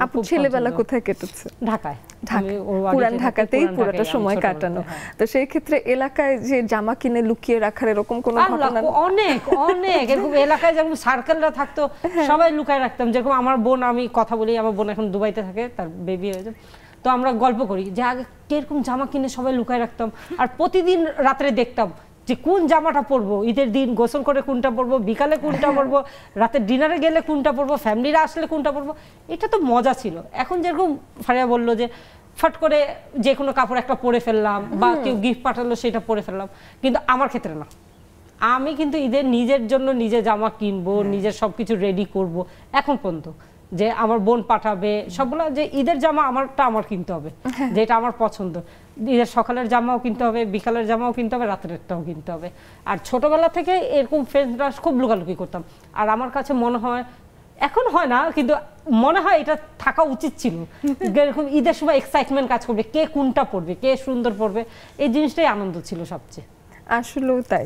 আপু ছেলেবেলা কোথায় কেটেছে? ঢাকায়। পুরান ঢাকাতেই পুরোটা সময় কাটানো। তো সেই ক্ষেত্রে এলাকায় যে জামা কিনে লুকিয়ে রাখার এরকম কোনো ঘটনা? অনেক অনেক এরকম এলাকায় যেমন সার্কেলরা থাকতো সবাই লুকায় রাখতাম। যেরকম আমার বোন, আমি কথা বলি, আমার বোন এখন দুবাইতে থাকে, তার বেবি হয়েছে, তো আমরা গল্প করি যে আগে কিরকম জামা কিনে সবাই লুকায় রাখতাম, আর প্রতিদিন রাত্রে দেখতাম যে কোন জামাটা পরবো, ঈদের দিন গোসল করে কোনটা পরবো, বিকালে কোনটা পরবো, রাতে ডিনারে গেলে কোনটা পরবো, ফ্যামিলিরা আসলে কোনটা পরবো। এটা তো মজা ছিল। এখন যেরকম ফারিয়া বললো যে ফট করে যে কোনো কাপড় একটা পরে ফেললাম, বা কেউ গিফট পাঠালো সেটা পরে ফেললাম, কিন্তু আমার ক্ষেত্রে না। আমি কিন্তু ঈদের নিজের জন্য নিজে জামা কিনবো, নিজের সবকিছু রেডি করব। এখন পর্যন্ত যে আমার বোন পাঠাবে সবগুলো, যে ঈদের জামা আমারটা আমার কিনতে হবে, যেটা আমার পছন্দ। ঈদের সকালের জামাও কিনতে হবে, বিকালের জামাও কিনতে হবে, রাতেরটাও কিনতে হবে। আর ছোটবেলা থেকে এরকম ফ্রেন্ডসরা খুব লুকালুকি করতাম। আর আমার কাছে মনে হয়, এখন হয় না কিন্তু মনে হয় এটা থাকা উচিত ছিল, এরকম ঈদের সময় এক্সাইটমেন্ট কাজ করবে, কে কোনটা পরবে, কে সুন্দর পরবে, এই জিনিসটাই আনন্দ ছিল সবচেয়ে। আসলেও তাই।